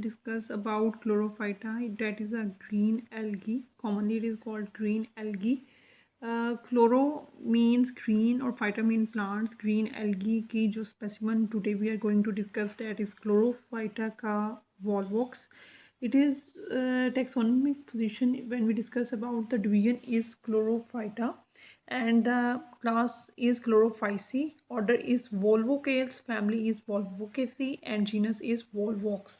discuss about chlorophyta. That is a green algae. Commonly it is called green algae. Chloro means green or phyta mean plants. Green algae की जो specimen today we are going to discuss, that is chlorophyta का volvox. It is taxonomic position when we discuss about the division is chlorophyta, and the class is Chlorophyceae, order is Volvocales, family is Volvocaceae, and genus is Volvox.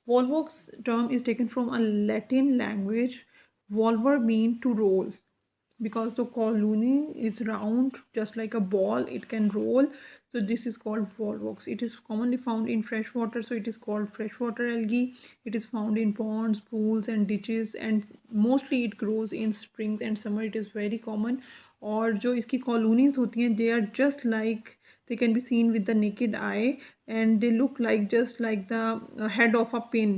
Volvox term is taken from a Latin language. Volver mean to roll, because the colony is round just like a ball, it can roll, so this is called volvox. It is commonly found in fresh water, so it is called freshwater algae. It is found in ponds, pools and ditches, and mostly it grows in spring and summer. It is very common. और जो इसकी colonies होती हैं, they are just like, they can be seen with the naked eye, and they look like just like the head of a pin.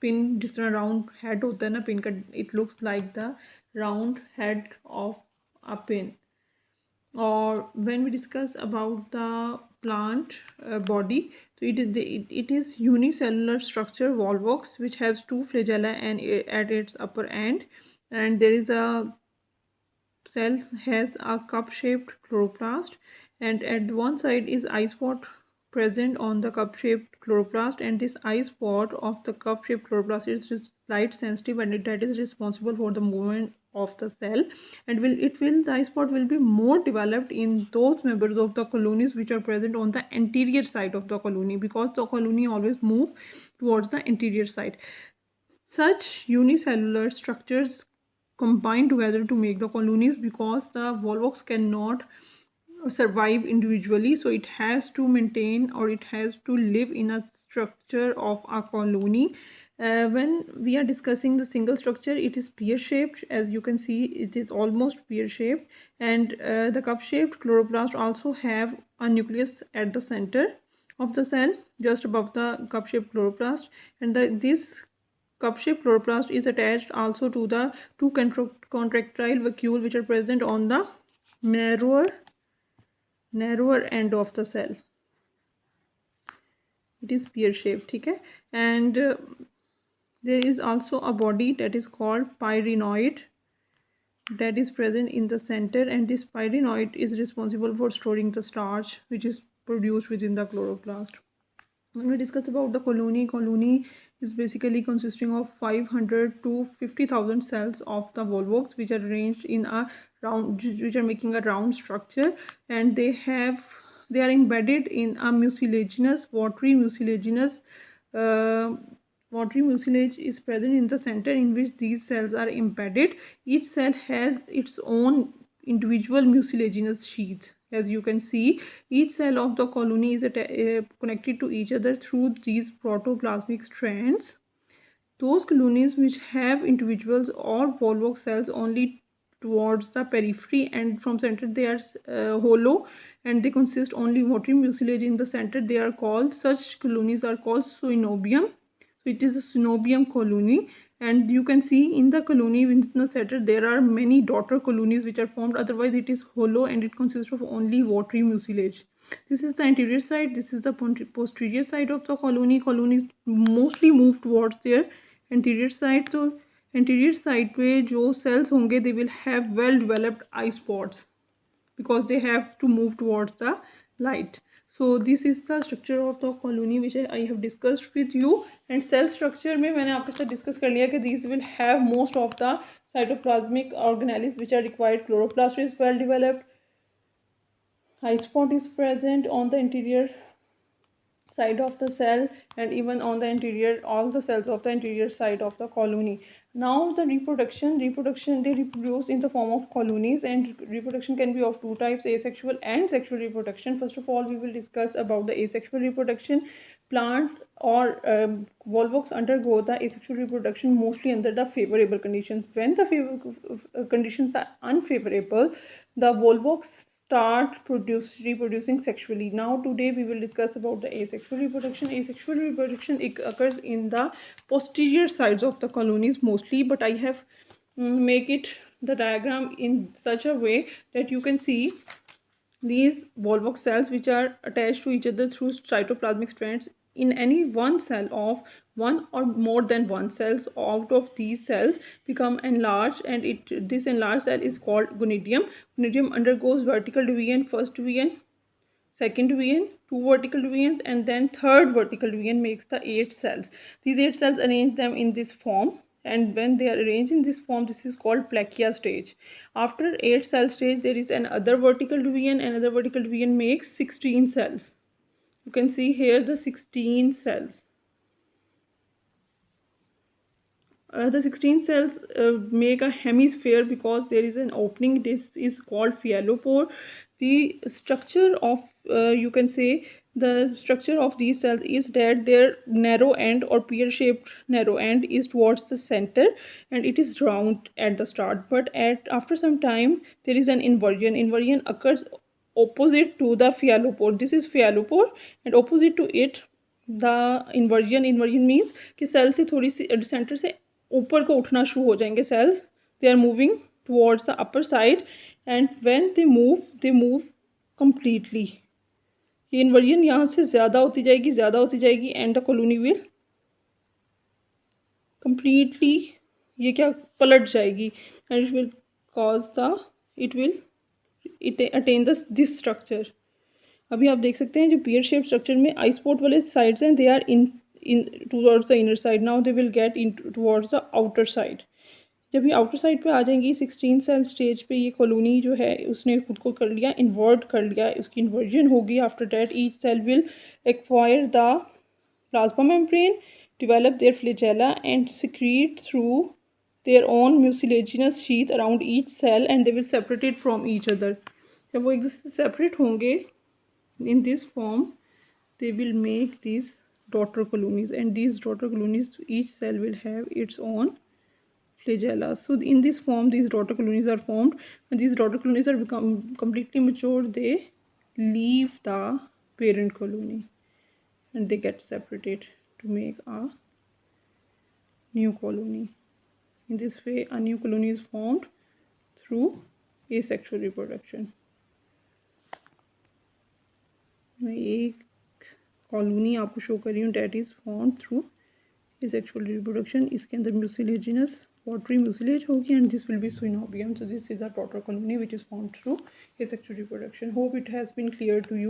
Pin जिस तरह round head होता है ना पिन का, it looks like the round head of a pin. Or when we discuss about the plant body, so it is unicellular structure volvox, which has two flagella and at its upper end, and there is a cell has a cup shaped chloroplast, and at one side is eye spot present on the cup shaped chloroplast, and this eye spot of the cup shaped chloroplast is light sensitive, and that is responsible for the movement of the cell, and the eye spot will be more developed in those members of the colonies which are present on the anterior side of the colony, because the colony always move towards the anterior side. Such unicellular structures combine together to make the colonies, because the volvox cannot survive individually, so it has to maintain, or it has to live in a structure of a colony. When we are discussing the single structure, it is pear shaped. As you can see, it is almost pear shaped, and the cup shaped chloroplast also have a nucleus at the center of the cell, just above the cup shaped chloroplast, and this cup-shaped chloroplast is attached also to the two contractile vacuole which are present on the narrower end of the cell. It is pear shaped, okay? And there is also a body that is called pyrenoid that is present in the center, and this pyrenoid is responsible for storing the starch which is produced within the chloroplast. When we discuss about the colony is basically consisting of 500 to 50,000 cells of the volvox, which are arranged in a round, which are making a round structure, and they are embedded in a mucilaginous watery mucilage is present in the center, in which these cells are embedded. Each cell has its own individual mucilaginous sheath. As you can see, each cell of the colony is connected to each other through these protoplasmic strands. Those colonies which have individuals or volvox cells only towards the periphery and from center, they are hollow, and they consist only watery mucilage in the center, they are called, such colonies are called synobium. So it is a synobium colony, and you can see in the colony within the center there are many daughter colonies which are formed, otherwise it is hollow and it consists of only watery mucilage. This is the anterior side, this is the posterior side of the colony. Colonies mostly move towards their anterior side. So anterior side पे जो cells होंगे, they will have well developed eye spots, because they have to move towards the light. So this is the structure of the colony which I have discussed with you. And cell structure में मैंने आपके साथ discuss कर लिया कि these will have most of the cytoplasmic organelles which are required. Chloroplast is well developed, eye spot is present on the interior side of the cell, and even on the interior, all the cells of the interior side of the colony. Now the reproduction, they reproduce in the form of colonies, and reproduction can be of two types, asexual and sexual reproduction. First of all, we will discuss about the asexual reproduction. Plant or volvox undergo the asexual reproduction mostly under the favorable conditions. When the conditions are unfavorable, the volvox start reproducing sexually. Now today we will discuss about the asexual reproduction. Asexual reproduction occurs in the posterior sides of the colonies mostly, but I have make it the diagram in such a way that you can see these volvox cells which are attached to each other through cytoplasmic strands in any one cell of one or more than one cells out of these cells become enlarged, and this enlarged cell is called gonidium. Gonidium undergoes vertical division, first division, second division, two vertical divisions, and then third vertical division makes the 8 cells. These 8 cells arrange them in this form, and when they are arranged in this form, this is called plakia stage. After 8 cell stage, there is another vertical division. Another vertical division makes 16 cells. You can see here the 16 cells. The 16 cells make a hemisphere because there is an opening. This is called phyllopore. The structure of you can say the structure of these cells is that their narrow end or pear-shaped narrow end is towards the center, and it is round at the start. But after some time there is an inversion. Inversion occurs opposite to the phyllopore. This is phyllopore, and opposite to it the inversion means कि cell से थोड़ी C centre से ऊपर को उठना शुरू हो जाएंगे cells. They are moving towards the upper side, and when they move completely. ये इन्वर्जन यहाँ से ज़्यादा होती जाएगी and the colony will completely ये क्या पलट जाएगी, and it will cause the it attain this structure. अभी आप देख सकते हैं जो पियर शेप स्ट्रक्चर में आई स्पॉट वाले साइड्स हैं, they are in towards the inner side. Now they will get in towards the outer side. जब ये आउटर साइड पे आ जाएंगी 16 सेल स्टेज पे, ये कॉलोनी जो है उसने खुद को कर लिया, इन्वर्ट कर लिया, उसकी इन्वर्जन होगी. After that each cell will acquire the plasma membrane, develop their flagella and secrete through their own mucilaginous sheath around each cell, and they will separate it from each other. जब वो एक दूसरे से separate होंगे in this form, they will make these daughter colonies, and these daughter colonies, each cell will have its own flagella. So in this form these daughter colonies are formed. When these daughter colonies are become completely mature, they leave the parent colony and they get separated to make a new colony. In this way a new colony is formed through asexual reproduction. मैं एक colony आपको show कर रही हूँ that is form through asexual reproduction. इसके अंदर mucilaginous watery mucilage होगी, and this will be synovium. So this is a daughter colony which is formed through asexual reproduction. Hope it has been clear to you.